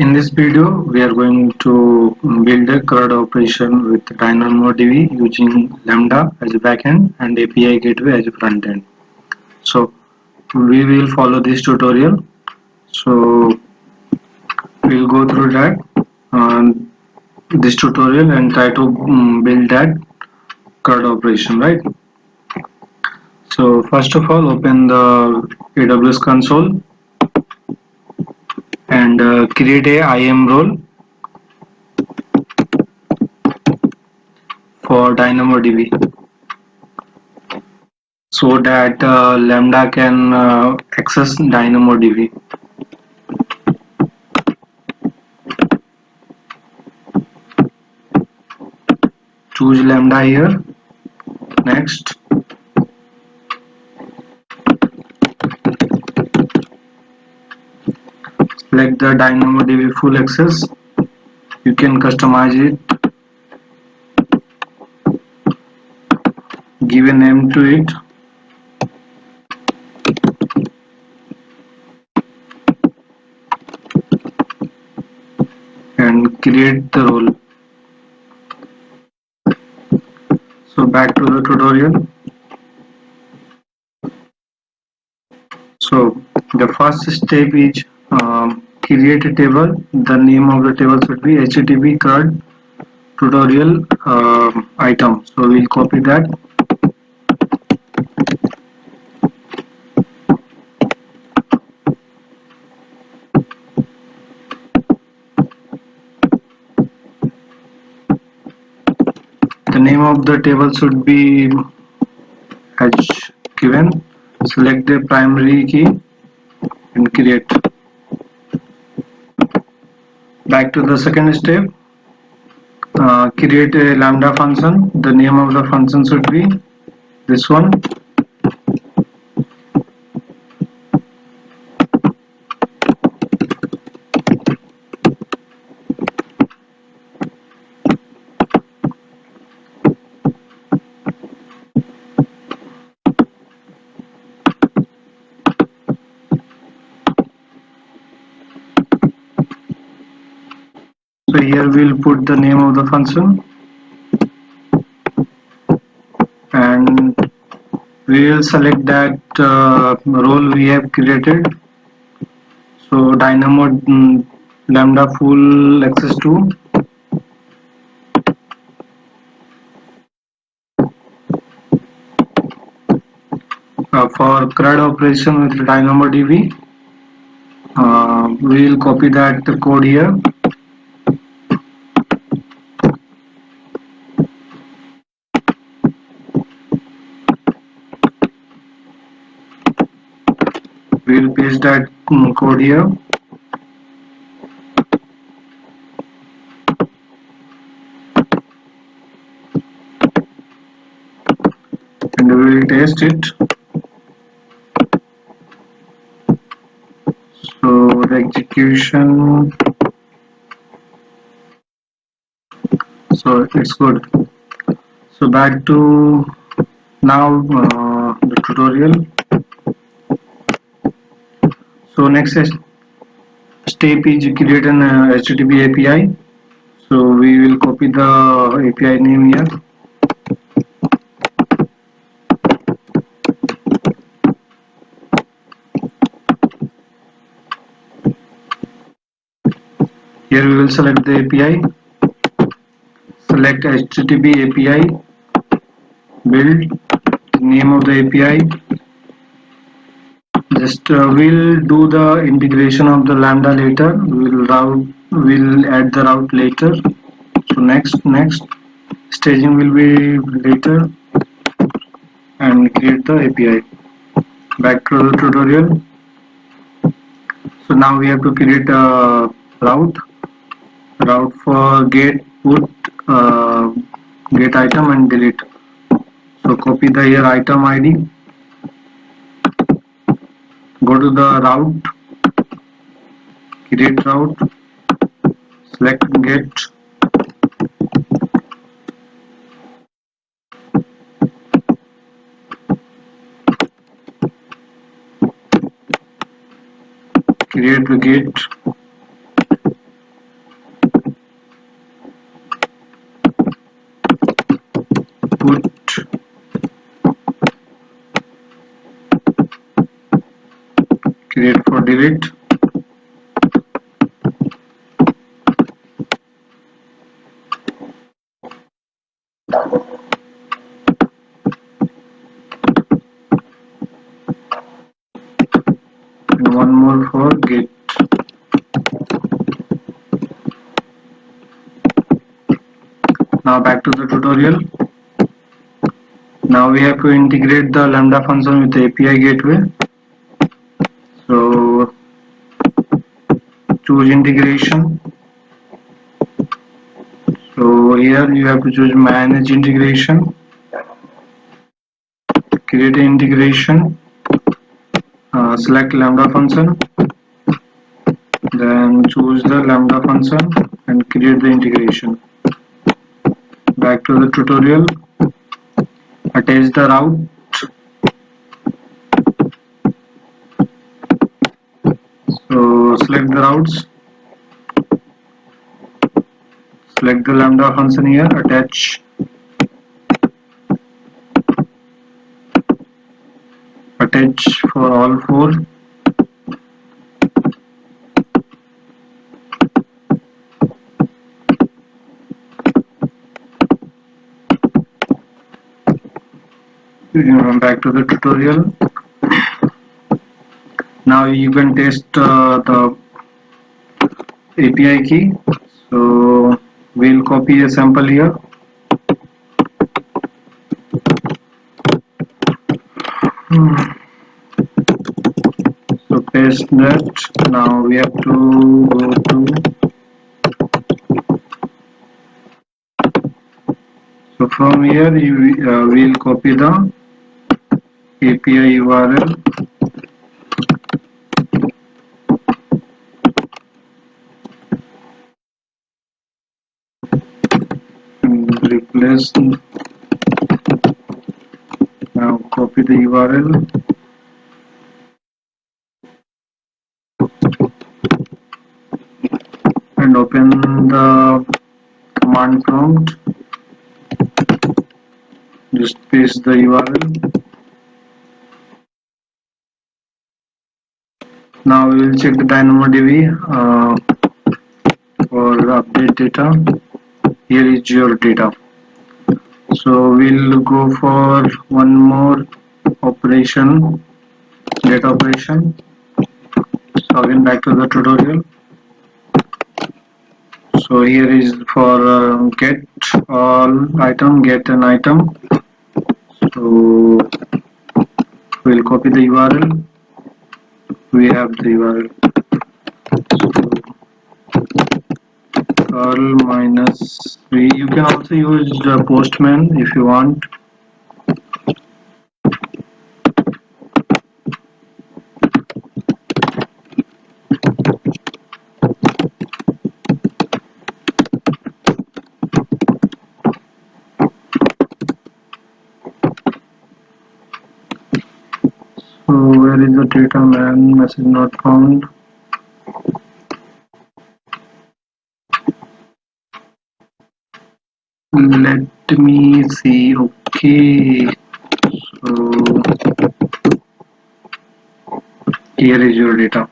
In this video, we are going to build a CRUD operation with DynamoDB using Lambda as a backend and API gateway as a front end. So we will follow this tutorial. So we'll go through that this tutorial and try to build that CRUD operation, right? So first of all, open the AWS console and create a IAM role for DynamoDB so that Lambda can access DynamoDB. Choose Lambda here. Next. Select the DynamoDB full access. You can customize it. Give a name to it. And create the role. So back to the tutorial. So the first step is create a table. The name of the table should be HTTP CRUD tutorial item. So we'll copy that. The name of the table should be as given. Select the primary key and create. Back to the second step. Create a Lambda function. The name of the function should be this one. So here we'll put the name of the function and we will select that role we have created. So Dynamo Lambda full access to. For CRUD operation with DynamoDB, we will copy that code here. We will paste that code here. And we will test it. So the execution. So it's good. So back to now the tutorial. So next step is create an HTTP API. So we will copy the API name here. Here we will select the API. Select HTTP API. Build. Name of the API. Just we'll do the integration of the Lambda later. We'll add the route later. So next staging will be later and create the API. Back to the tutorial. So now we have to create a route for get, put, get item and delete. So copy the here item ID. Go to the route, create route, select get, create the gate, create for delete. And one more for get. Now back to the tutorial. Now we have to integrate the Lambda function with the API gateway. So choose integration. So here you have to choose manage integration, create an integration, select Lambda function, then choose the Lambda function and create the integration. Back to the tutorial, attach the route. So select the routes, select the Lambda function here, attach for all four. Back to the tutorial. Now you can test the API key. So we'll copy a sample here. So paste that. Now we have to go to. So from here we'll copy the API URL. Replace. Now copy the URL. And open the command prompt. Just paste the URL. Now we will check the DynamoDB for update data. Here is your data. So we'll go for one more operation, get operation. So again back to the tutorial. So here is for get all item, get an item. So we'll copy the URL. We have the URL. So curl -3. You can also use the Postman if you want. So where is the data man? Message not found. Let me see. Okay. So here is your data.